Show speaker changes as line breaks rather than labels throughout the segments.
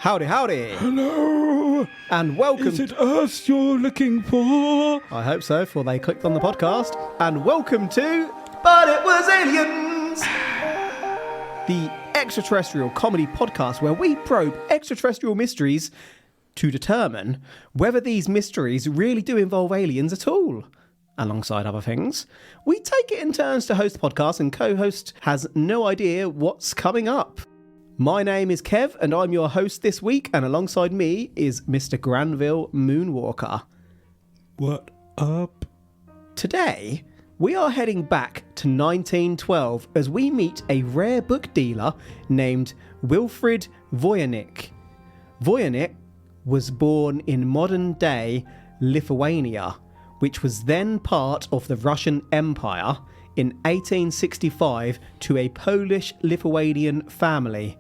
Howdy, howdy.
Hello.
And welcome.
Is it us you're looking for?
I hope so, for they clicked on the podcast. And welcome to But It Was Aliens, the extraterrestrial comedy podcast where we probe extraterrestrial mysteries to determine whether these mysteries really do involve aliens at all. Alongside other things, we take it in turns to host the podcast, and co-host has no idea what's coming up. My name is Kev, and I'm your host this week, and alongside me is Mr. Granville Moonwalker.
What up?
Today, we are heading back to 1912 as we meet a rare book dealer named Wilfrid Voynich. Voynich was born in modern-day Lithuania, which was then part of the Russian Empire, in 1865 to a Polish-Lithuanian family.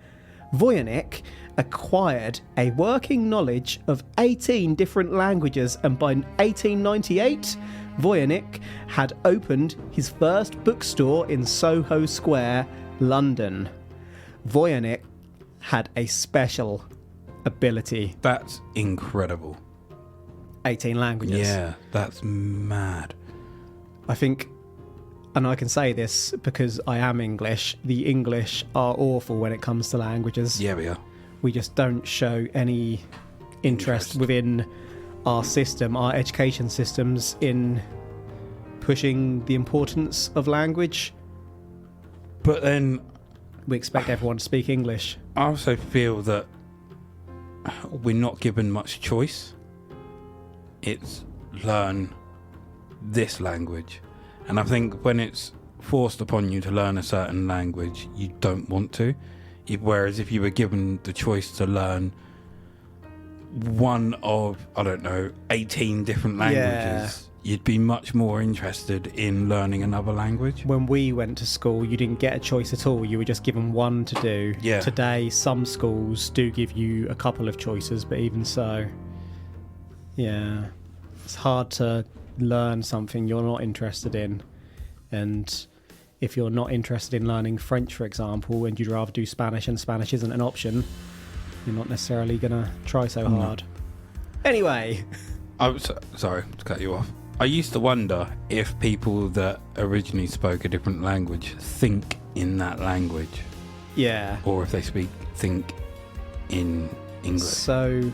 Voynich acquired a working knowledge of 18 different languages, and by 1898, Voynich had opened his first bookstore in Soho Square, London. Voynich had a special ability.
That's incredible.
18 languages.
Yeah, that's mad.
I think, and I can say this because I am English, the English are awful when it comes to languages.
Yeah, we are.
We just don't show any interest within our system, our education systems, in pushing the importance of language.
But then
We expect everyone to speak English.
I also feel that we're not given much choice. It's learn this language. And I think when it's forced upon you to learn a certain language, you don't want to. Whereas if you were given the choice to learn one of, 18 different languages, you'd be much more interested in learning another language.
When we went to school, you didn't get a choice at all. You were just given one to do.
Yeah.
Today, some schools do give you a couple of choices, but even so, yeah, it's hard to learn something you're not interested in. And if you're not interested in learning French, for example, and you'd rather do Spanish, and Spanish isn't an option, you're not necessarily going to try so hard. Anyway.
Sorry to cut you off. I used to wonder if people that originally spoke a different language think in that language.
Yeah.
Or if they think in English.
So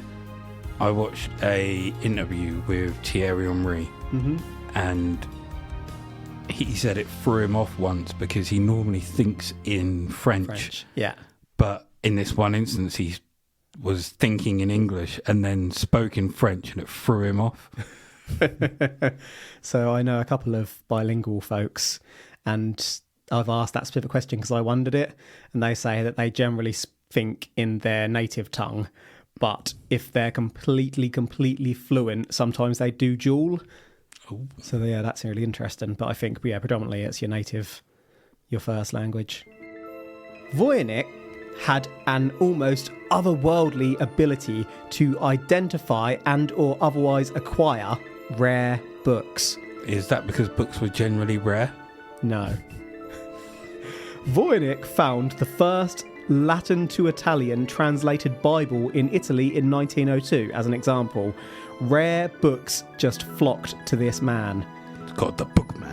I watched a interview with Thierry Henry, and he said it threw him off once because he normally thinks in French.
Yeah.
But in this one instance, he was thinking in English and then spoke in French, and it threw him off.
So I know a couple of bilingual folks, and I've asked that specific question because I wondered it, and they say that they generally think in their native tongue, but if they're completely fluent, sometimes they do dual.
Oh.
So yeah, that's really interesting. But I think, predominantly it's your first language. Voynich had an almost otherworldly ability to identify and or otherwise acquire rare books.
Is that because books were generally rare?
No. Voynich found the first Latin to Italian translated Bible in Italy in 1902, as an example. Rare books just flocked to this man.
It's called the Bookman.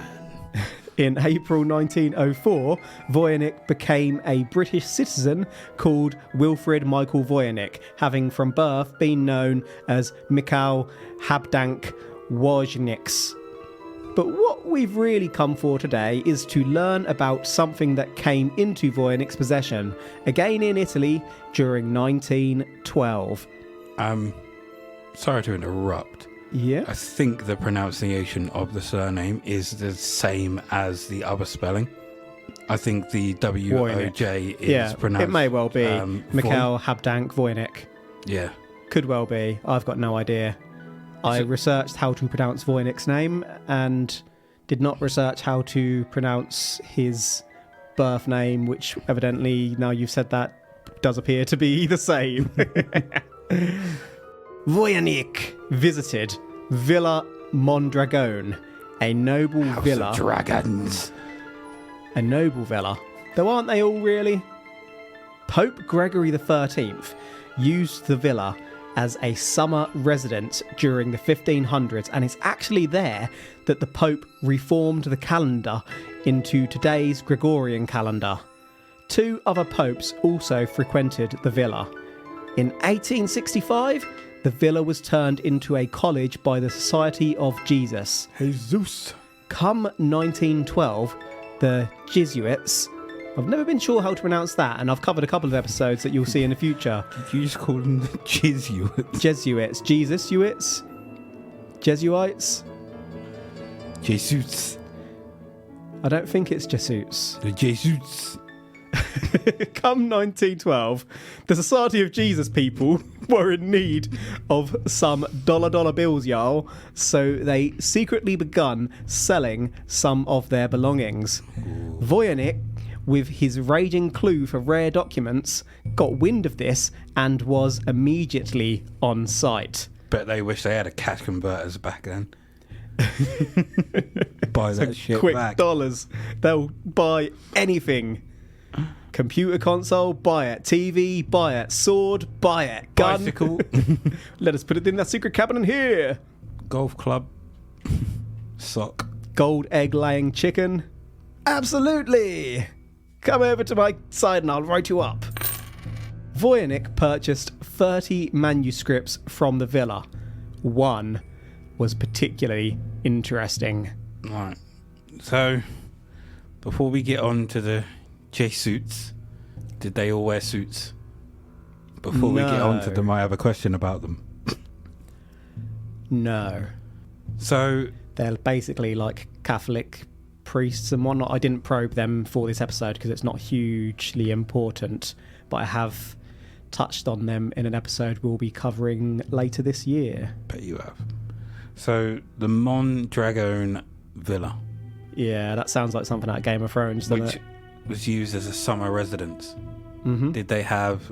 In April 1904, Voynich became a British citizen called Wilfrid Michael Voynich, having from birth been known as Mikhail Habdank Wojniks. But what we've really come for today is to learn about something that came into Voynich's possession, again in Italy during 1912.
Sorry to interrupt.
Yeah?
I think the pronunciation of the surname is the same as the other spelling. I think the W-O-J is pronounced...
it may well be. Mikhail Habdank Voynich.
Yeah.
Could well be. I've got no idea. I researched how to pronounce Voynich's name and did not research how to pronounce his birth name, which evidently, now you've said that, does appear to be the same. Voynich visited Villa Mondragone, a noble villa.
House of Dragons.
A noble villa. Though aren't they all really? Pope Gregory XIII used the villa as a summer residence during the 1500s, and it's actually there that the Pope reformed the calendar into today's Gregorian calendar. 2 other popes also frequented the villa. In 1865, the villa was turned into a college by the Society of Jesus.
Jesus.
Come 1912, the Jesuits... I've never been sure how to pronounce that, and I've covered a couple of episodes that you'll see in the future.
Did you just call them the Jesuits?
Jesuits. Jesuits? Jesuites?
Jesuits.
I don't think it's Jesuits.
The Jesuits.
Come 1912, the Society of Jesus people were in need of some dollar bills, y'all, so they secretly begun selling some of their belongings. Voynich, with his raging clue for rare documents, got wind of this and was immediately on site.
Bet they wish they had a cash converters back then. Buy that shit
Quick
back.
dollars. They'll buy anything. Computer console, buy it. TV, buy it. Sword, buy it. Gun.
Bicycle.
Let us put it in that secret cabinet here.
Golf club. Sock.
Gold egg laying chicken. Absolutely. Come over to my side and I'll write you up. Voynich purchased 30 manuscripts from the villa. One was particularly interesting.
Right. So, before we get on to the Jesuits, did they all wear suits? Before we get on to them, I have a question about them.
No.
So,
They're basically like Catholic priests and whatnot. I didn't probe them for this episode because it's not hugely important, but I have touched on them in an episode we'll be covering later this year.
bet you have. So, the Mondragone Villa,
Yeah, that sounds like something out of Game of Thrones, doesn't
which
it?
was used as a summer residence.
Mm-hmm.
Did they have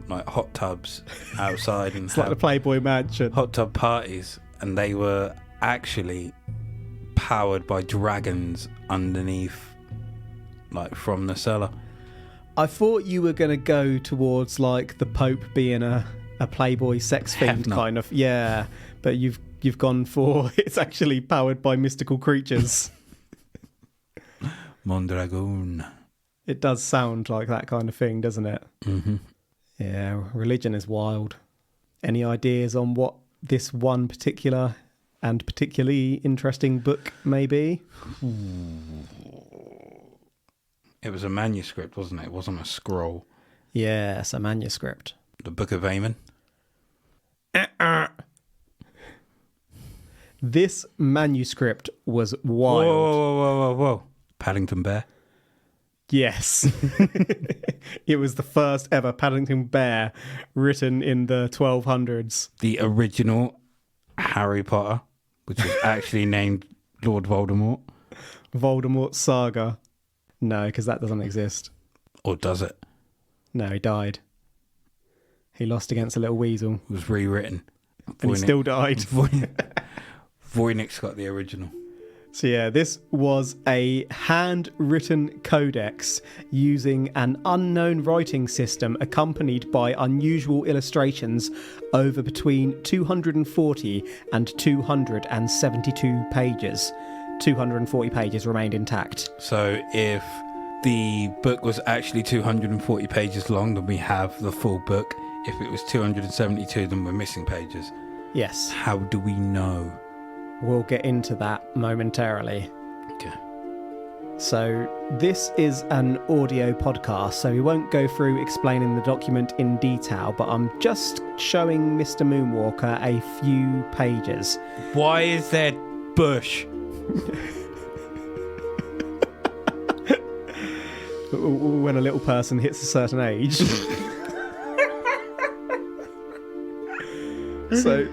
like hot tubs outside and
It's like the Playboy Mansion.
hot tub parties? And they were actually powered by dragons underneath, like from the cellar.
I thought you were going to go towards like the Pope being a Playboy sex fiend
no.
kind of. Yeah, but you've gone for it's actually powered by mystical creatures.
Mondragone.
It does sound like that kind of thing, doesn't it?
Mm-hmm.
Yeah, religion is wild. Any ideas on what this one particular and particularly interesting book may be?
It was a manuscript, wasn't it? It wasn't a scroll.
Yes, a manuscript.
The Book of Amen.
This manuscript was wild.
Whoa. Paddington Bear.
Yes. It was the first ever Paddington Bear written in the 1200s.
The original Harry Potter, which was actually named Lord Voldemort.
Voldemort Saga. No, because that doesn't exist.
Or does it?
No, he died. He lost against a little weasel.
It was rewritten.
And he still died.
Voynich's got the original.
So yeah, this was a handwritten codex using an unknown writing system accompanied by unusual illustrations over between 240 and 272 pages. 240 pages remained intact.
So if the book was actually 240 pages long, then we have the full book. If it was 272, then we're missing pages.
Yes.
How do we know?
We'll get into that momentarily.
Okay.
So this is an audio podcast, so we won't go through explaining the document in detail, but I'm just showing Mr. Moonwalker a few pages.
Why is there bush?
When a little person hits a certain age. So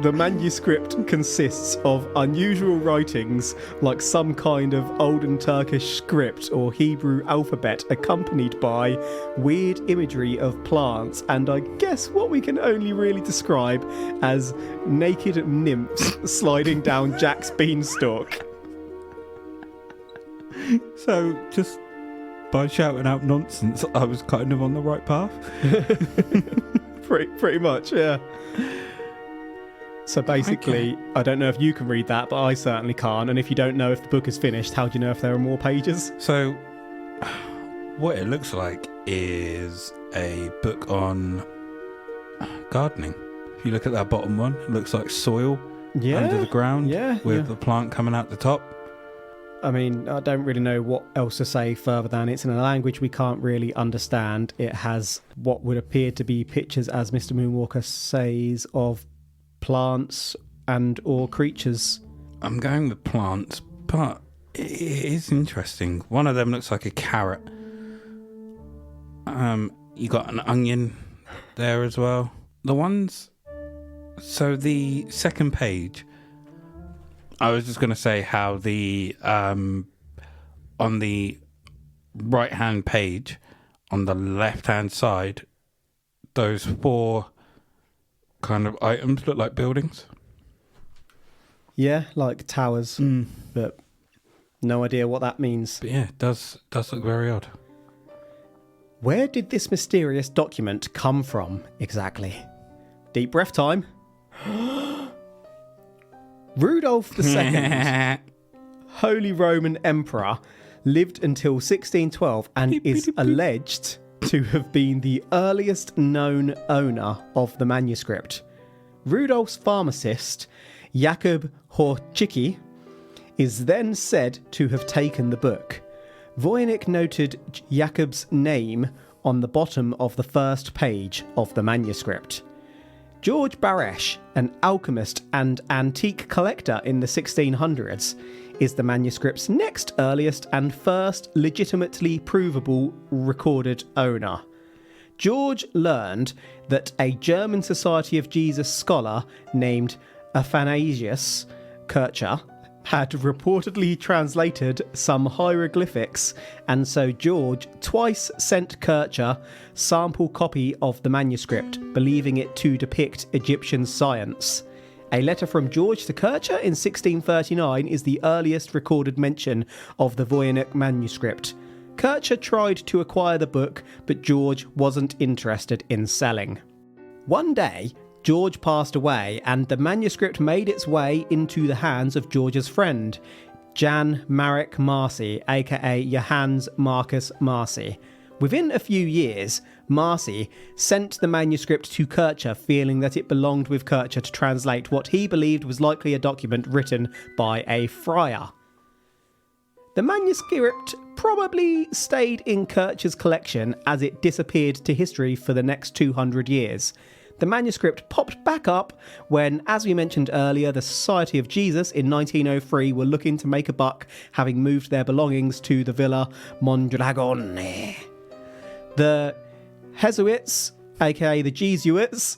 the manuscript consists of unusual writings like some kind of olden Turkish script or Hebrew alphabet accompanied by weird imagery of plants and I guess what we can only really describe as naked nymphs sliding down Jack's beanstalk.
So just by shouting out nonsense, I was kind of on the right path.
pretty much, yeah. So basically, I don't know if you can read that, but I certainly can't. And if you don't know if the book is finished, how do you know if there are more pages?
So, what it looks like is a book on gardening. If you look at that bottom one, it looks like soil under the ground with the plant coming out the top.
I mean, I don't really know what else to say further than it's in a language we can't really understand. It has what would appear to be pictures, as Mr. Moonwalker says, of plants and or creatures.
I'm going with plants, but it is interesting. One of them looks like a carrot. You got an onion there as well. So the second page, I was just going to say how the on the right hand page, on the left hand side, those 4 kind of items look like buildings.
Yeah, like towers, but no idea what that means.
But yeah, it does look very odd.
Where did this mysterious document come from exactly? Deep breath time. Rudolph II, Holy Roman Emperor, lived until 1612 and is alleged to have been the earliest known owner of the manuscript. Rudolph's pharmacist, Jakub Horczycki, is then said to have taken the book. Voynich noted Jakub's name on the bottom of the first page of the manuscript. George Baresh, an alchemist and antique collector in the 1600s, is the manuscript's next earliest and first legitimately provable recorded owner. George learned that a German Society of Jesus scholar named Athanasius Kircher had reportedly translated some hieroglyphics, and so George twice sent Kircher sample copy of the manuscript, believing it to depict Egyptian science. A letter from George to Kircher in 1639 is the earliest recorded mention of the Voynich Manuscript. Kircher tried to acquire the book, but George wasn't interested in selling. One day, George passed away, and the manuscript made its way into the hands of George's friend, Jan Marek Marcy, aka Johannes Marcus Marcy. Within a few years, Marcy sent the manuscript to Kircher, feeling that it belonged with Kircher to translate what he believed was likely a document written by a friar. The manuscript probably stayed in Kircher's collection as it disappeared to history for the next 200 years. The manuscript popped back up when, as we mentioned earlier, the Society of Jesus in 1903 were looking to make a buck, having moved their belongings to the Villa Mondragone. The Jesuits, aka the Jesuits,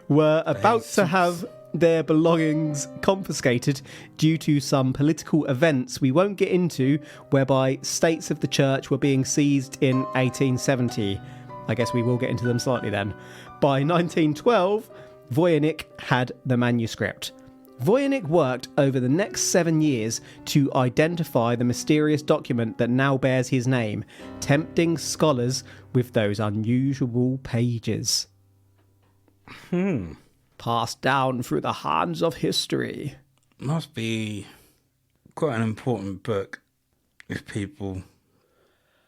were about to have their belongings confiscated due to some political events we won't get into, whereby states of the church were being seized in 1870. I guess we will get into them slightly then. By 1912, Voynich had the manuscript. Voynich worked over the next 7 years to identify the mysterious document that now bears his name, tempting scholars with those unusual pages. Passed down through the hands of history.
Must be quite an important book if people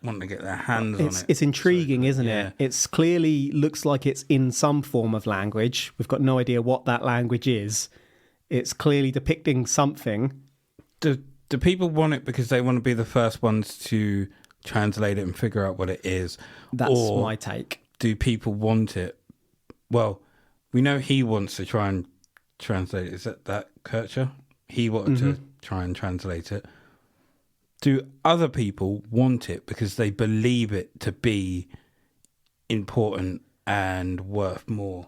want to get their hands on it.
It's intriguing, isn't it? It's clearly looks like it's in some form of language. We've got no idea what that language is. It's clearly depicting something.
Do people want it because they want to be the first ones to translate it and figure out what it is?
That's
or
my take.
Do people want it? Well, we know he wants to try and translate it. Is that Kircher? He wanted to try and translate it. Do other people want it because they believe it to be important and worth more?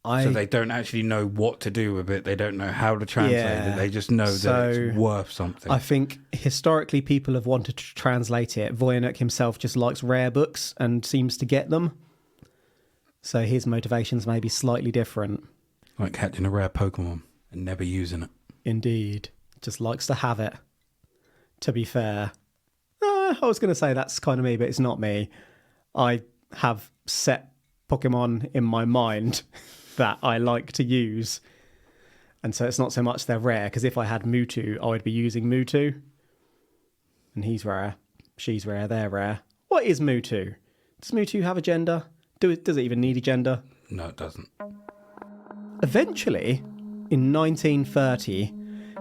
So they don't actually know what to do with it. They don't know how to translate it. They just know that it's worth something.
I think historically people have wanted to translate it. Voynich himself just likes rare books and seems to get them. So his motivations may be slightly different.
Like catching a rare Pokemon and never using it.
Indeed. Just likes to have it. To be fair, I was going to say that's kind of me, but it's not me. I have set Pokemon in my mind that I like to use. And so it's not so much they're rare, because if I had Mewtwo, I would be using Mewtwo. And he's rare. She's rare. They're rare. What is Mewtwo? Does Mewtwo have a gender? Does it even need a gender?
No, it doesn't.
Eventually, in 1930,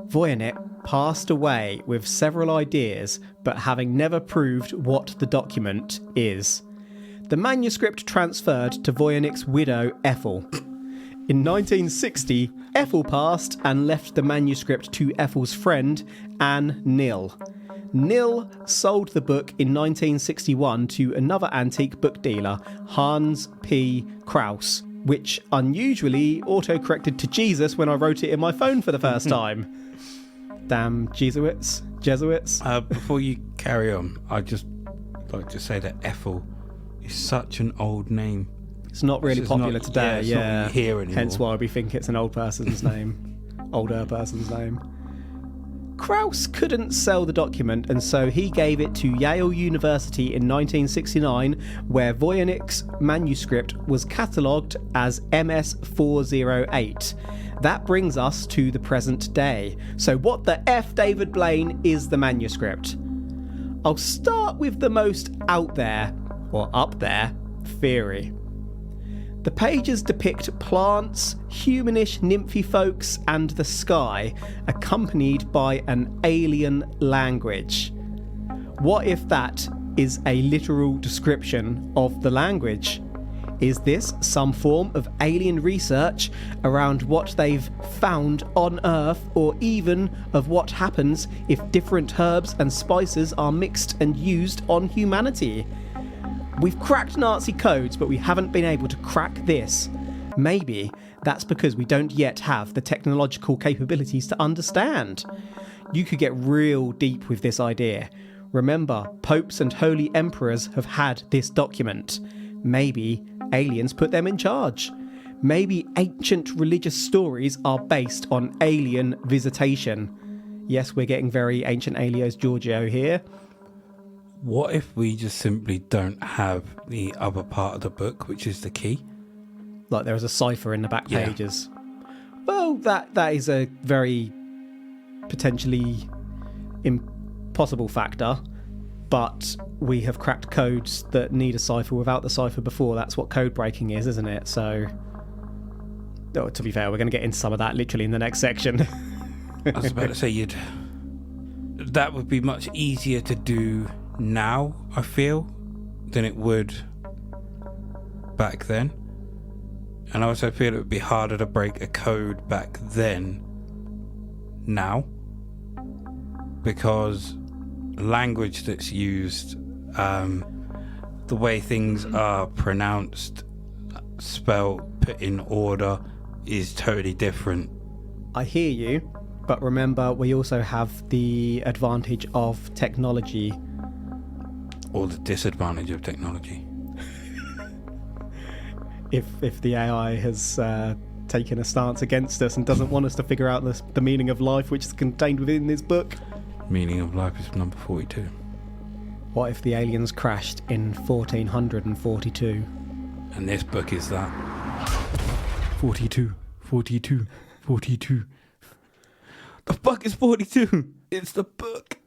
Voynich passed away with several ideas, but having never proved what the document is. The manuscript transferred to Voynich's widow, Ethel. In 1960, Ethel passed and left the manuscript to Ethel's friend, Anne Nill. Nill sold the book in 1961 to another antique book dealer, Hans P. Krauss, which unusually autocorrected to Jesus when I wrote it in my phone for the first time. Damn Jesuits.
Before you carry on, I'd just like to say that Ethel is such an old name.
It's not really popular today,
it's not really here anymore.
Hence why we think it's an old person's name. Older person's name. Krauss couldn't sell the document, and so he gave it to Yale University in 1969, where Voynich's manuscript was catalogued as MS-408. That brings us to the present day. So what the F, David Blaine, is the manuscript? I'll start with the most out there, or up there, theory. The pages depict plants, humanish nymphy folks, and the sky, accompanied by an alien language. What if that is a literal description of the language? Is this some form of alien research around what they've found on Earth, or even of what happens if different herbs and spices are mixed and used on humanity? We've cracked Nazi codes, but we haven't been able to crack this. Maybe that's because we don't yet have the technological capabilities to understand. You could get real deep with this idea. Remember, popes and holy emperors have had this document. Maybe aliens put them in charge. Maybe ancient religious stories are based on alien visitation. Yes, we're getting very ancient aliens Giorgio here.
What if we just simply don't have the other part of the book, which is the key?
Like there is a cipher in the back pages. Well, that is a very potentially impossible factor, but we have cracked codes that need a cipher without the cipher before. That's what code breaking is, isn't it? So, to be fair, we're going to get into some of that literally in the next section.
I was about to say that would be much easier to do now, I feel, than it would back then. And I also feel it would be harder to break a code back then now, because language that's used, the way things are pronounced, spelled, put in order, is totally different.
I hear you, but remember we also have the advantage of technology.
Or the disadvantage of technology.
If the AI has taken a stance against us and doesn't want us to figure out the meaning of life, which is contained within this book.
Meaning of life is number 42.
What if the aliens crashed in 1442?
And this book is that.
42.
The book is 42. It's the book.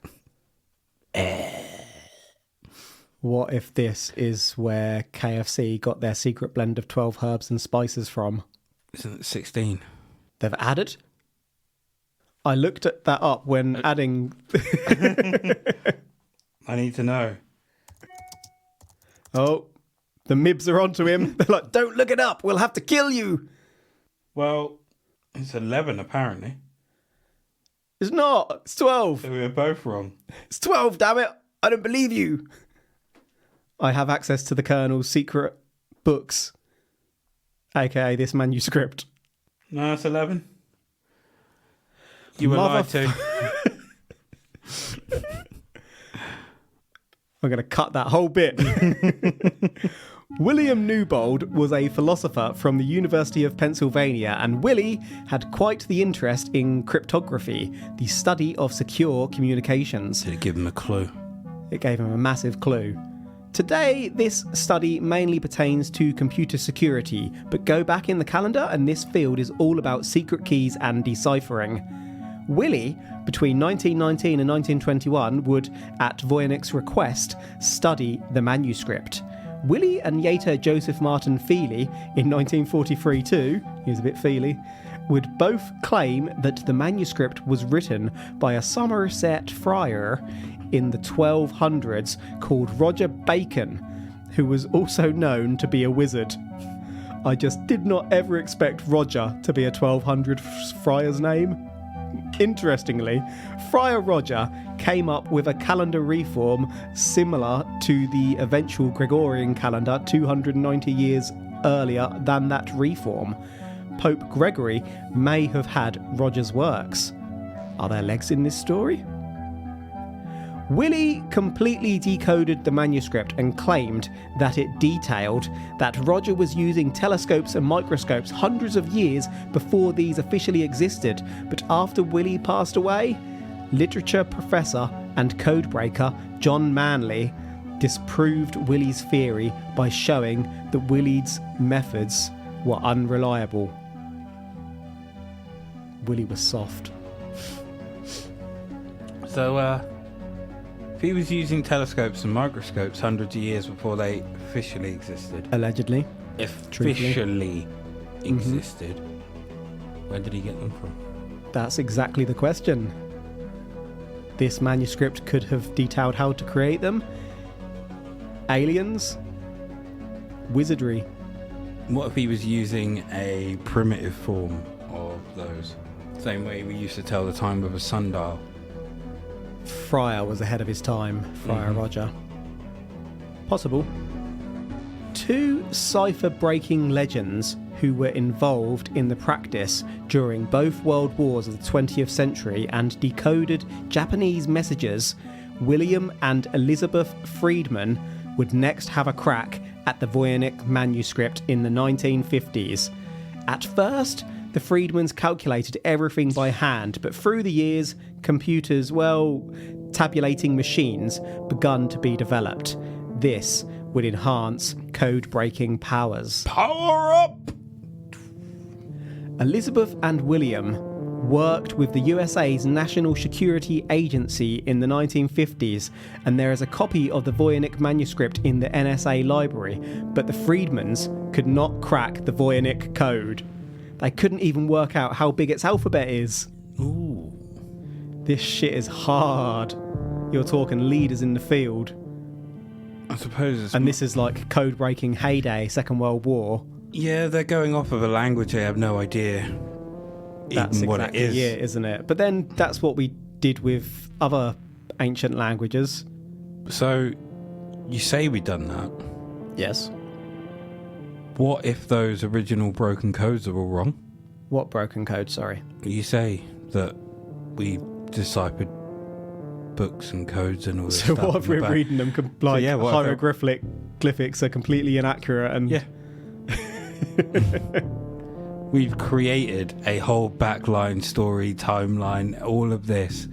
What if this is where KFC got their secret blend of 12 herbs and spices from?
Isn't it 16?
They've added? I looked at that up when adding...
I need to know.
Oh, the Mibs are onto him. They're like, don't look it up. We'll have to kill you.
Well, it's 11 apparently.
It's not. It's 12.
So we were both wrong.
It's 12, damn it. I don't believe you. I have access to the Colonel's secret books, aka this manuscript.
No, it's 11. You were lied to.
I'm going to cut that whole bit. William Newbold was a philosopher from the University of Pennsylvania, and Willie had quite the interest in cryptography, the study of secure communications.
Did it give him a clue?
It gave him a massive clue. Today, this study mainly pertains to computer security, but go back in the calendar and this field is all about secret keys and deciphering. Willie, between 1919 and 1921, would, at Voynich's request, study the manuscript. Willie and later Joseph Martin Feely, in 1943 too, he was a bit feely, would both claim that the manuscript was written by a Somerset friar in the 1200s called Roger Bacon, who was also known to be a wizard. I just did not ever expect Roger to be a 1200 friar's name. Interestingly, Friar Roger came up with a calendar reform similar to the eventual Gregorian calendar 290 years earlier than that reform. Pope Gregory may have had Roger's works. Are there legs in this story? Willie completely decoded the manuscript and claimed that it detailed that Roger was using telescopes and microscopes hundreds of years before these officially existed, but after Willie passed away, literature professor and codebreaker John Manley disproved Willie's theory by showing that Willie's methods were unreliable. Willie was soft.
So, if he was using telescopes and microscopes hundreds of years before they officially existed,
Allegedly.
officially existed, where did he get them from?
That's exactly the question. This manuscript could have detailed how to create them. Aliens. Wizardry.
What if he was using a primitive form of those? Same way we used to tell the time with a sundial.
Friar was ahead of his time, Friar Roger. Possible. Two cipher-breaking legends who were involved in the practice during both world wars of the 20th century and decoded Japanese messages, William and Elizabeth Friedman, would next have a crack at the Voynich Manuscript in the 1950s. At first, the Friedmans calculated everything by hand, but through the years, computers, tabulating machines, begun to be developed. This would enhance code-breaking powers.
Power up!
Elizabeth and William worked with the USA's National Security Agency in the 1950s, and there is a copy of the Voynich manuscript in the NSA library, but the Friedmans could not crack the Voynich code. They couldn't even work out how big its alphabet is.
Ooh.
This shit is hard. You're talking leaders in the field.
I suppose it's...
And this is like code-breaking heyday, Second World War.
Yeah, they're going off of a language they have no idea
That's
even what
exactly
it is.
it, isn't it? But then that's what we did with other ancient languages.
So, you say we done that.
Yes.
What if those original broken codes are all wrong?
What broken code, sorry?
You say that we deciphered books and codes and all this
So
stuff.
what if we're reading them, hieroglyphics are completely inaccurate and...
Yeah. We've created a whole backline, story, timeline, all of this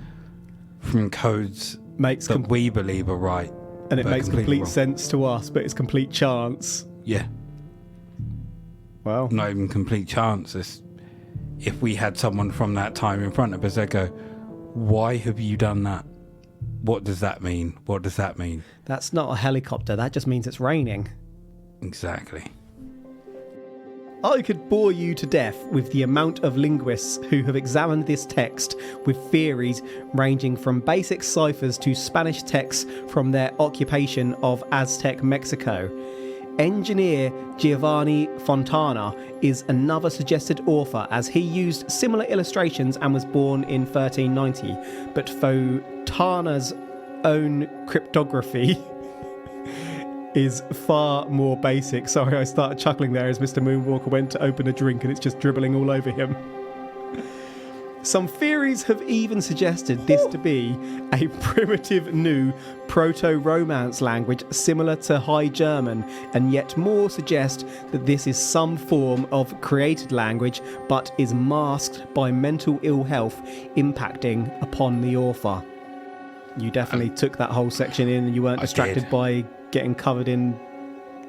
from codes that we believe are right.
And it makes complete sense to us, but it's complete chance.
Yeah.
Well,
not even complete chance. If we had someone from that time in front of us, they'd go, why have you done that? What does that mean? What does that mean?
That's not a helicopter. That just means it's raining.
Exactly.
I could bore you to death with the amount of linguists who have examined this text with theories ranging from basic ciphers to Spanish texts from their occupation of Aztec Mexico. Engineer Giovanni Fontana is another suggested author, as he used similar illustrations and was born in 1390, but Fontana's own cryptography is far more basic. Sorry, I started chuckling there as Mr. Moonwalker went to open a drink and it's just dribbling all over him. Some theories have even suggested this to be a primitive new Proto-Romance language similar to High German, and yet more suggest that this is some form of created language but is masked by mental ill health impacting upon the author. You definitely took that whole section in and you weren't distracted by getting covered in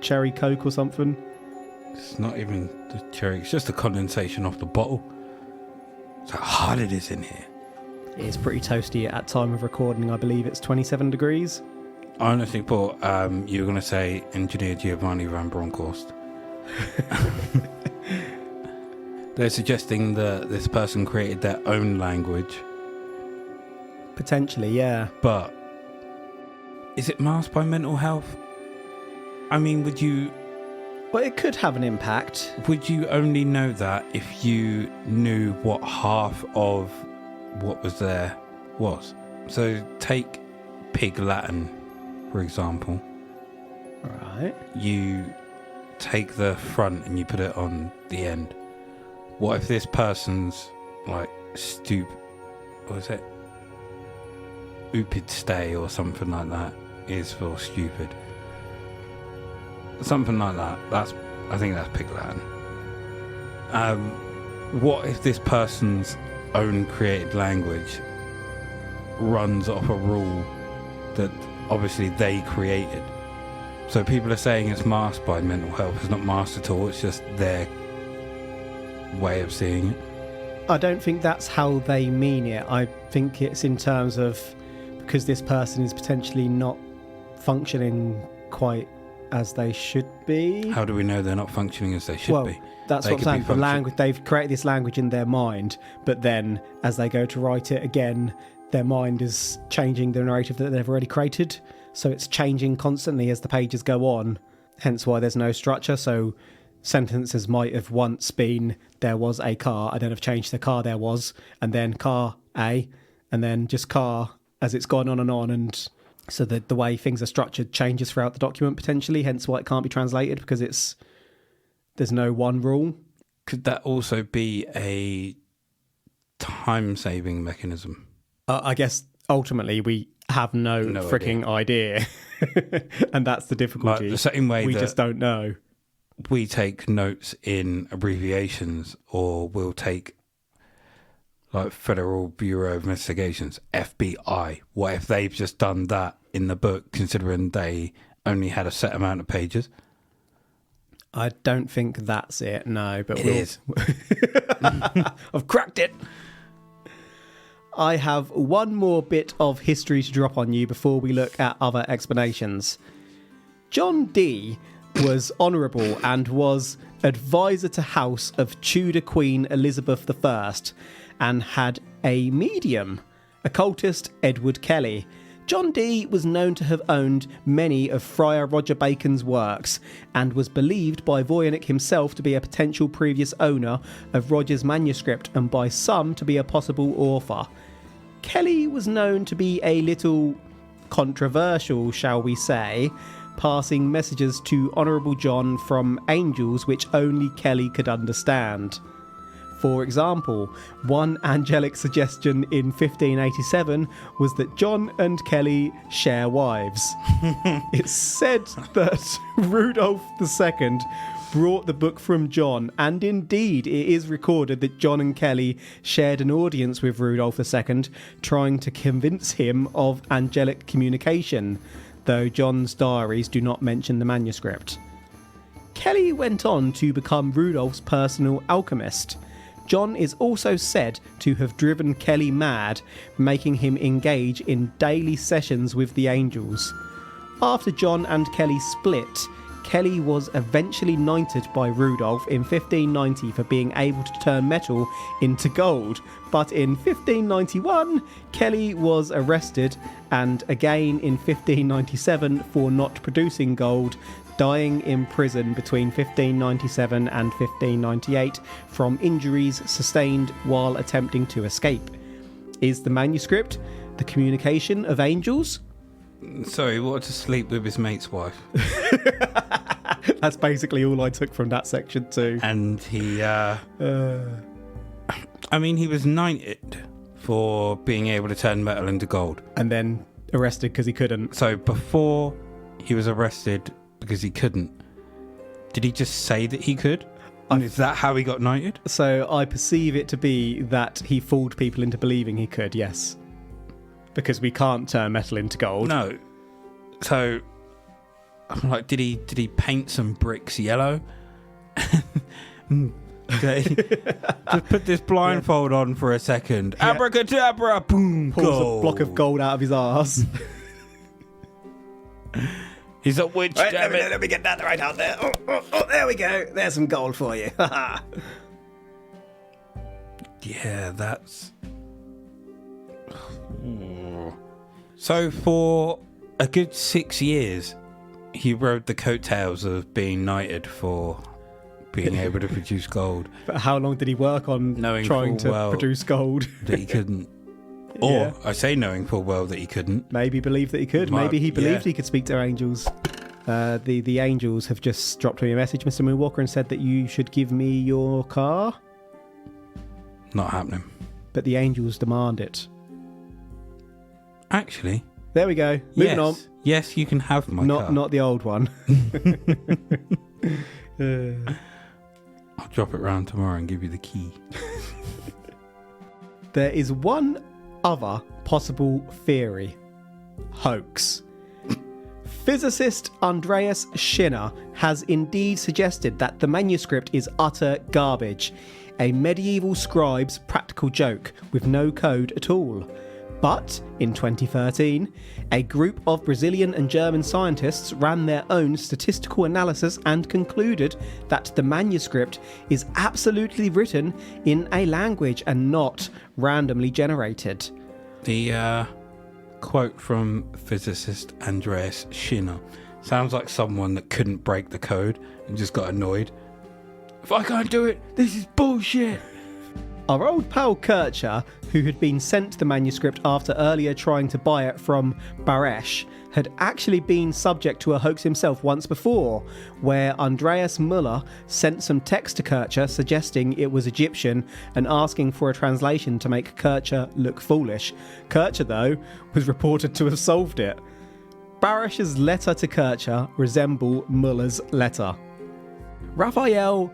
cherry coke or something.
It's not even the cherry. It's just the condensation off the bottle. It's how hard it is in here.
It is pretty toasty at time of recording. I believe it's 27 degrees.
I honestly thought you were going to say Engineer Giovanni Van Bronckhorst. They're suggesting that this person created their own language.
Potentially, yeah.
But is it masked by mental health? I mean,
Well, it could have an impact.
would you only know that if you knew what half of what was there was? So take Pig Latin, for example.
Right.
You take the front and you put it on the end. What if this person's like what is it? Upid stay or something like that is for stupid. Something like that. I think that's Pig Latin. What if this person's own created language runs off a rule that obviously they created? So people are saying it's masked by mental health. It's not masked at all. It's just their way of seeing it.
I don't think that's how they mean it. I think it's in terms of because this person is potentially not functioning quite as they should be.
How do we know they're not functioning as they should be?
That's what I'm saying. The language, they've created this language in their mind, but then as they go to write it again, their mind is changing the narrative that they've already created. So it's changing constantly as the pages go on, hence why there's no structure. So sentences might have once been, there was a car, and then have changed to car there was, and then car A, and then just car as it's gone on, and so that the way things are structured changes throughout the document potentially, hence why it can't be translated, because there's no one rule.
Could that also be a time-saving mechanism?
I guess ultimately we have no freaking idea. And that's the difficulty.
Like the same way
we just don't know.
We take notes in abbreviations, or we'll take like Federal Bureau of Investigations, FBI. What if they've just done that in the book, considering they only had a set amount of pages?
I don't think that's it, no. But
it is.
I've cracked it. I have one more bit of history to drop on you before we look at other explanations. John Dee was honourable and was advisor to House of Tudor Queen Elizabeth I and had a medium, occultist Edward Kelley. John Dee was known to have owned many of Friar Roger Bacon's works and was believed by Voynich himself to be a potential previous owner of Roger's manuscript and by some to be a possible author. Kelley was known to be a little controversial, shall we say, passing messages to Honourable John from angels which only Kelley could understand. For example, one angelic suggestion in 1587 was that John and Kelley share wives. It's said that Rudolph II brought the book from John, and indeed it is recorded that John and Kelley shared an audience with Rudolph II, trying to convince him of angelic communication, though John's diaries do not mention the manuscript. Kelley went on to become Rudolph's personal alchemist. John is also said to have driven Kelley mad, making him engage in daily sessions with the angels. After John and Kelley split, Kelley was eventually knighted by Rudolph in 1590 for being able to turn metal into gold, but in 1591 Kelley was arrested and again in 1597 for not producing gold, dying in prison between 1597 and 1598 from injuries sustained while attempting to escape. Is the manuscript the communication of angels?
Sorry, he wanted to sleep with his mate's wife.
That's basically all I took from that section too.
And he, I mean, he was knighted for being able to turn metal into gold.
And then arrested because he couldn't.
So before he was arrested because he couldn't, did he just say that he could? And is that how he got knighted?
So I perceive it to be that he fooled people into believing he could, yes. Because we can't turn metal into gold.
No. So I'm like, did he paint some bricks yellow? Okay. Just put this blindfold on for a second.
Yeah.
Abracadabra, boom,
Pulls
gold.
a block of gold out of his arse.
He's a witch,
Right,
damn it.
let me get that right out there. Oh, there we go. There's some gold for you.
Yeah, that's... So for a good 6 years, he rode the coattails of being knighted for being able to produce gold.
But how long did he work on
Knowing
trying
full
to
well
produce gold?
that he couldn't. Or,
Yeah.
I say knowing full well that he couldn't.
Maybe believed that he could.
Might-
Maybe he believed
yeah.
he could speak to angels. The angels have just dropped me a message, Mr. Moonwalker, and said that you should give me your car.
Not happening.
But the angels demand it.
Actually,
There we go. Moving on.
Yes, you can have my car.
Not the old one.
I'll drop it round tomorrow and give you the key.
There is one other possible theory. Hoax. Physicist Andreas Schinner has indeed suggested that the manuscript is utter garbage, a medieval scribe's practical joke with no code at all. But in 2013, a group of Brazilian and German scientists ran their own statistical analysis and concluded that the manuscript is absolutely written in a language and not randomly generated.
The quote from physicist Andreas Schinner sounds like someone that couldn't break the code and just got annoyed. If I can't do it, this is bullshit.
Our old pal Kircher, who had been sent the manuscript after earlier trying to buy it from Baresh, had actually been subject to a hoax himself once before, where Andreas Müller sent some text to Kircher suggesting it was Egyptian and asking for a translation to make Kircher look foolish. Kircher, though, was reported to have solved it. Baresh's letter to Kircher resemble Müller's letter. Raphael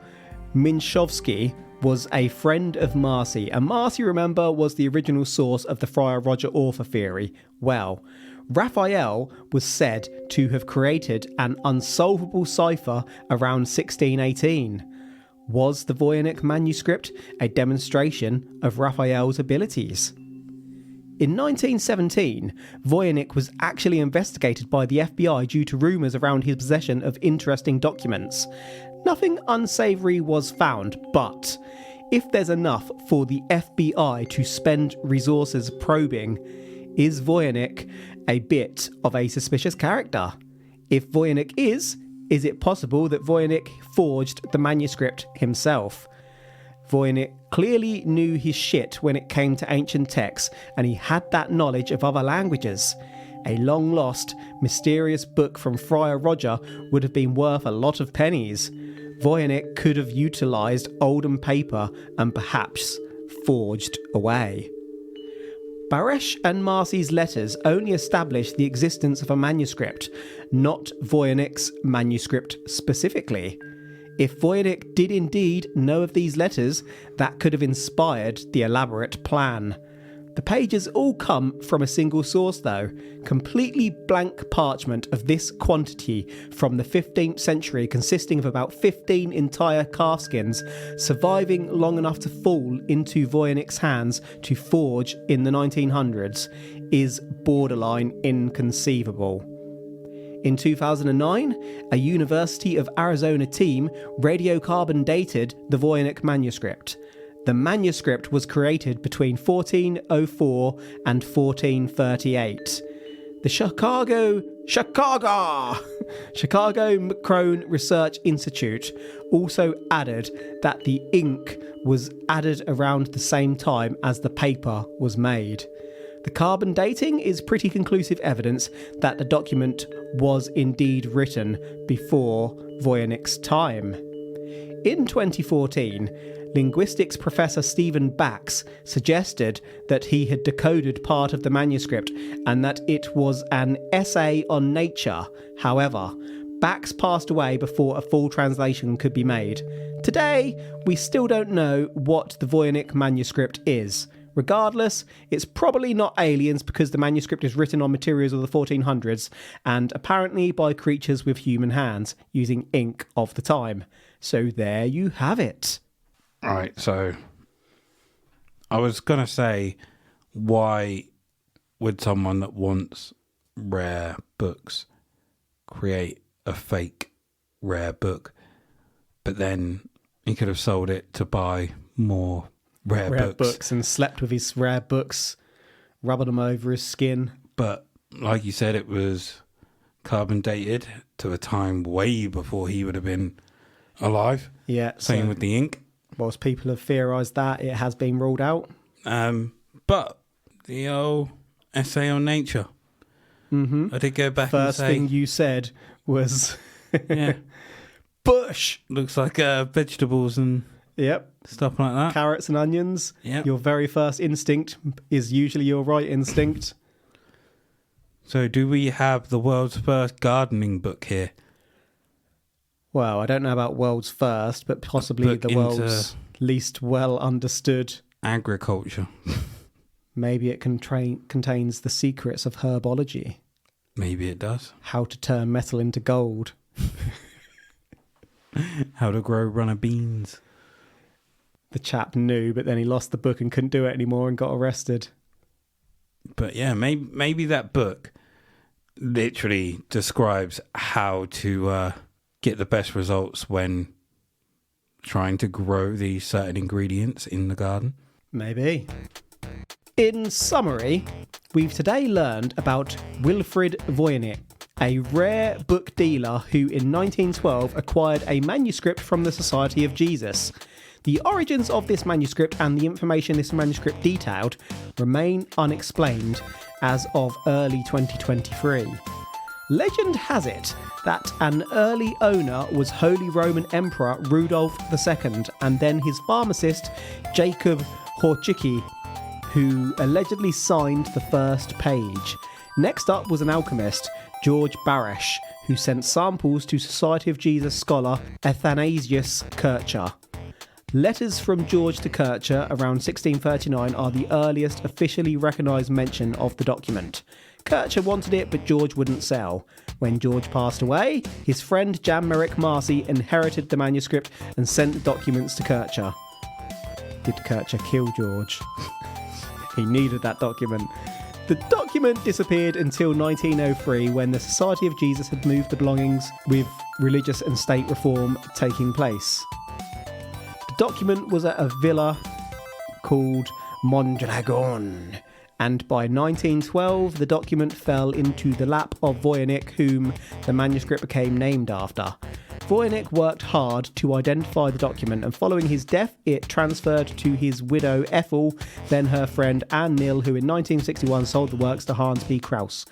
Minchovsky was a friend of Marcy, and Marcy, remember, was the original source of the Friar Roger author theory. Well, Raphael was said to have created an unsolvable cipher around 1618. Was the Voynich Manuscript a demonstration of Raphael's abilities? In 1917, Voynich was actually investigated by the FBI due to rumours around his possession of interesting documents. Nothing unsavoury was found, but if there's enough for the FBI to spend resources probing, is Voynich a bit of a suspicious character? If Voynich is it possible that Voynich forged the manuscript himself? Voynich clearly knew his shit when it came to ancient texts, and he had that knowledge of other languages. A long-lost, mysterious book from Friar Roger would have been worth a lot of pennies. Voynich could have utilised olden paper and perhaps forged away. Baresh and Marcy's letters only establish the existence of a manuscript, not Voynich's manuscript specifically. If Voynich did indeed know of these letters, that could have inspired the elaborate plan. The pages all come from a single source though, completely blank parchment of this quantity from the 15th century consisting of about 15 entire calfskins surviving long enough to fall into Voynich's hands to forge in the 1900s is borderline inconceivable. In 2009, a University of Arizona team radiocarbon dated the Voynich manuscript. The manuscript was created between 1404 and 1438. The Chicago McCrone Research Institute also added that the ink was added around the same time as the paper was made. The carbon dating is pretty conclusive evidence that the document was indeed written before Voynich's time. In 2014, linguistics professor Stephen Bax suggested that he had decoded part of the manuscript and that it was an essay on nature. However, Bax passed away before a full translation could be made. Today, we still don't know what the Voynich manuscript is. Regardless, it's probably not aliens because the manuscript is written on materials of the 1400s and apparently by creatures with human hands using ink of the time. So there you have it.
Right, so I was going to say, why would someone that wants rare books create a fake rare book? But then he could have sold it to buy more rare books
and slept with his rare books, rubbing them over his skin.
But like you said, it was carbon dated to a time way before he would have been alive.
Yeah.
Same with the ink.
Whilst people have theorised that, it has been ruled out.
But the old essay on nature.
Mm-hmm.
I did go back
First
and say...
thing you said was...
yeah.
Bush!
Looks like vegetables and
yep,
stuff like that.
Carrots and onions.
Yep.
Your very first instinct is usually your right instinct.
So do we have the world's first gardening book here?
Well, I don't know about world's first, but possibly the world's least well understood.
Agriculture.
Maybe it contains the secrets of herbology.
Maybe it does.
How to turn metal into gold.
How to grow runner beans.
The chap knew, but then he lost the book and couldn't do it anymore and got arrested.
But yeah, maybe that book literally describes how to get the best results when trying to grow these certain ingredients in the garden.
Maybe. In summary, we've today learned about Wilfrid Voynich, a rare book dealer who in 1912 acquired a manuscript from the Society of Jesus. The origins of this manuscript and the information this manuscript detailed remain unexplained as of early 2023. Legend has it that an early owner was Holy Roman Emperor Rudolph II and then his pharmacist Jacob Horchicki, who allegedly signed the first page. Next up was an alchemist, George Barash, who sent samples to Society of Jesus scholar Athanasius Kircher. Letters from George to Kircher around 1639 are the earliest officially recognised mention of the document. Kircher wanted it, but George wouldn't sell. When George passed away, his friend Jan-Merrick Marcy inherited the manuscript and sent the documents to Kircher. Did Kircher kill George? He needed that document. The document disappeared until 1903 when the Society of Jesus had moved the belongings with religious and state reform taking place. The document was at a villa called Mondragon, and by 1912 the document fell into the lap of Voynich, whom the manuscript became named after. Voynich worked hard to identify the document, and following his death it transferred to his widow Ethel, then her friend Anne Mill, who in 1961 sold the works to Hans P. Krauss.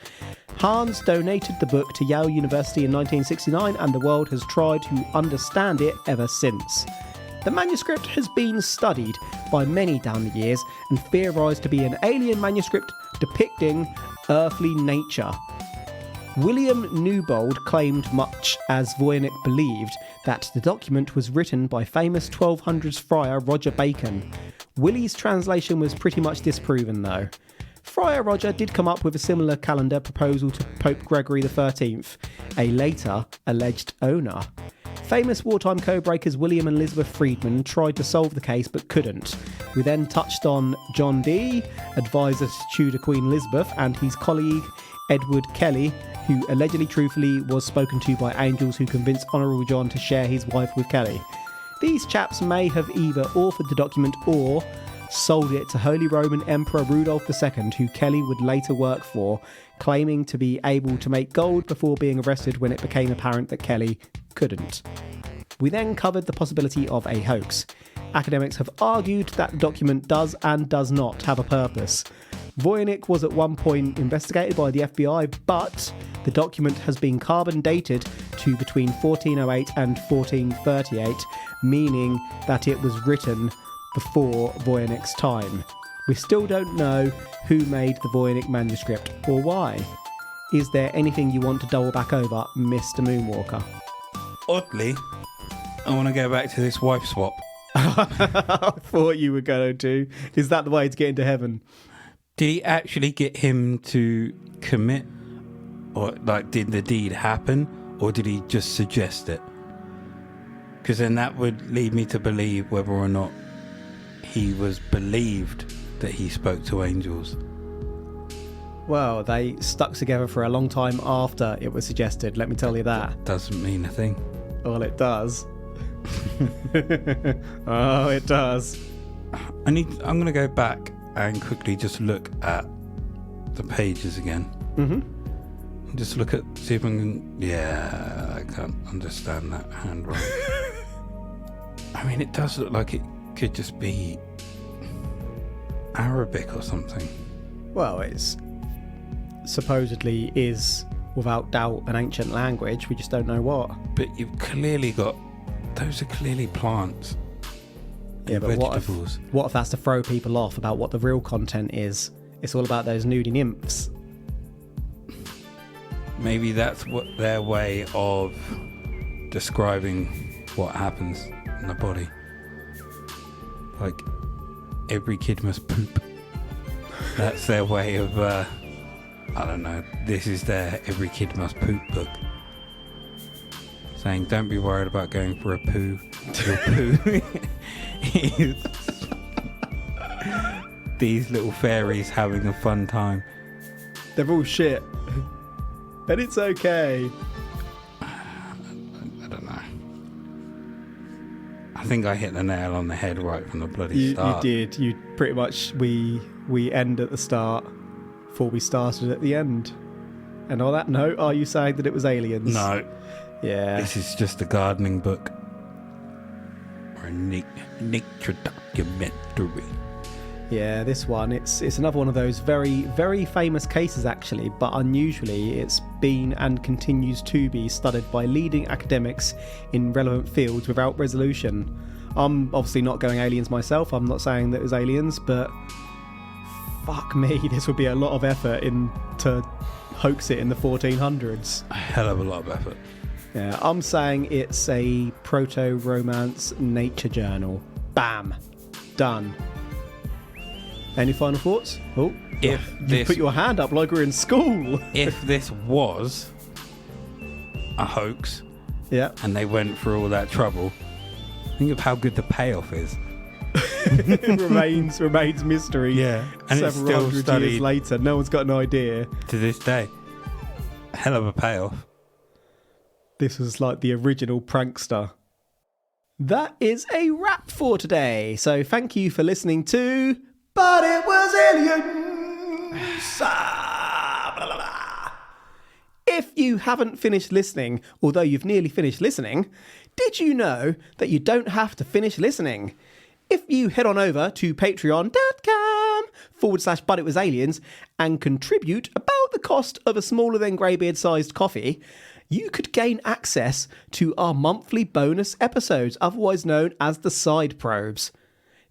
Hans donated the book to Yale University in 1969, and the world has tried to understand it ever since. The manuscript has been studied by many down the years and theorised to be an alien manuscript depicting earthly nature. William Newbold claimed, much as Voynich believed, that the document was written by famous 1200s Friar Roger Bacon. Willie's translation was pretty much disproven though. Friar Roger did come up with a similar calendar proposal to Pope Gregory XIII, a later alleged owner. Famous wartime codebreakers William and Elizabeth Friedman tried to solve the case but couldn't. We then touched on John Dee, advisor to Tudor Queen Elizabeth, and his colleague Edward Kelley, who allegedly truthfully was spoken to by angels who convinced Honourable John to share his wife with Kelley. These chaps may have either authored the document or sold it to Holy Roman Emperor Rudolph II, who Kelley would later work for, claiming to be able to make gold before being arrested when it became apparent that Kelley couldn't. We then covered the possibility of a hoax. Academics have argued that the document does and does not have a purpose. Voynich was at one point investigated by the FBI, but the document has been carbon dated to between 1408 and 1438, meaning that it was written before Voynich's time. We still don't know who made the Voynich manuscript or why. Is there anything you want to double back over, Mr. Moonwalker?
Oddly, I want to go back to this wife swap.
I thought you were going to. Is that the way to get into heaven?
Did he actually get him to commit? Or, like, did the deed happen? Or did he just suggest it? Because then that would lead me to believe whether or not he was believed that he spoke to angels.
Well, they stuck together for a long time after it was suggested, let me tell you that.
Doesn't mean a thing.
Well, it does. Oh, it does.
I'm going to go back and quickly just look at the pages again.
Mm-hmm.
Just look at, see if I can, yeah, I can't understand that handwriting. I mean, it does look like it could just be Arabic or something.
Well, it's supposedly is, without doubt, an ancient language. We just don't know what.
But you've clearly got, those are clearly plants.
Yeah, but
vegetables.
What if that's to throw people off about what the real content is? It's all about those nudie nymphs.
Maybe that's what their way of describing what happens in the body. Like, every kid must poop. That's their way of, I don't know, this is their every kid must poop book. Saying, don't be worried about going for a poo. Your poo is these little fairies having a fun time.
They're all shit. And it's okay.
I don't know. I think I hit the nail on the head right from the bloody start.
You did. You pretty much, we end at the start before we started at the end. And on that note, are you saying that it was aliens?
No.
Yeah.
This is just a gardening book. Or a nature documentary.
Yeah, this one, it's another one of those very, very famous cases actually, but unusually it's been and continues to be studied by leading academics in relevant fields without resolution. I'm obviously not going aliens myself, I'm not saying that it was aliens, but fuck me, this would be a lot of effort to hoax it in the 1400s.
A hell of a lot of effort.
Yeah, I'm saying it's a proto-romance nature journal. Bam. Done. Any final thoughts? Oh,
If
you
this
put your hand up like we're in school.
if this was a hoax,
Yeah.
and they went through all that trouble, think of how good the payoff is.
It remains mystery.
Yeah, and it's
Several
still
hundred
studied
years later, no one's got an idea.
to this day. Hell of a payoff.
This was like the original prankster. That is a wrap for today. So thank you for listening to But It Was Aliens. Blah, blah, blah. If you haven't finished listening, although you've nearly finished listening, did you know that you don't have to finish listening? If you head on over to patreon.com/But It Was Aliens and contribute about the cost of a smaller than greybeard sized coffee, you could gain access to our monthly bonus episodes, otherwise known as the side probes.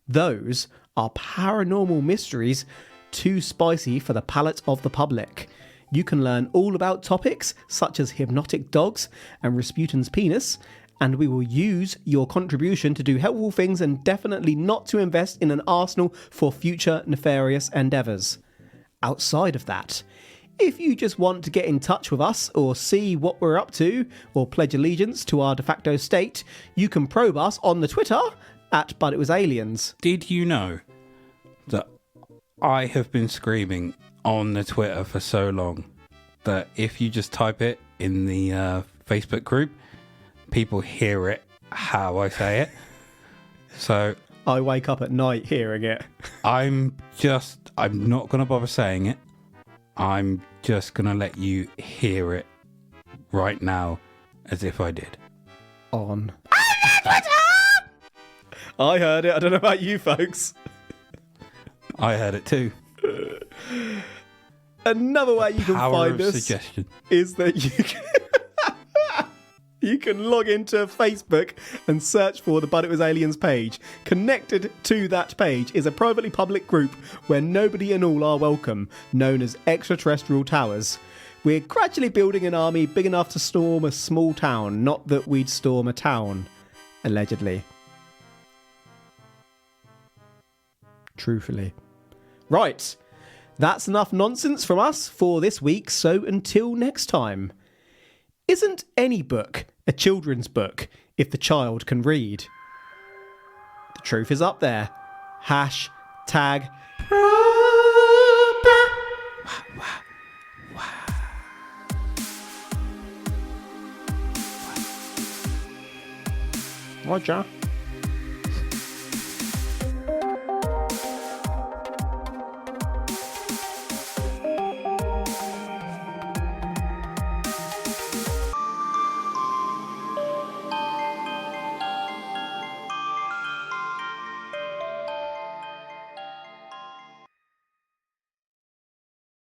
Those are paranormal mysteries too spicy for the palate of the public. You can learn all about topics such as hypnotic dogs and Rasputin's penis, and we will use your contribution to do helpful things and definitely not to invest in an arsenal for future nefarious endeavours. Outside of that, if you just want to get in touch with us or see what we're up to or pledge allegiance to our de facto state, you can probe us on the Twitter at But It Was Aliens.
Did you know that I have been screaming on the Twitter for so long that if you just type it in the Facebook group, people hear it how I say it. So
I wake up at night hearing it.
I'm not going to bother saying it. I'm just going to let you hear it right now as if I did.
On I heard it. I don't know about you folks.
I heard it too.
Another way you can
Power
find
of
us
suggestion.
is that you can log into Facebook and search for the But It Was Aliens page. Connected to that page is a privately public group where nobody and all are welcome, known as Extraterrestrial Towers. We're gradually building an army big enough to storm a small town, not that we'd storm a town, allegedly. Truthfully. Right. That's enough nonsense from us for this week, so until next time. Isn't any book a children's book if the child can read? The truth is up there. #. Roger.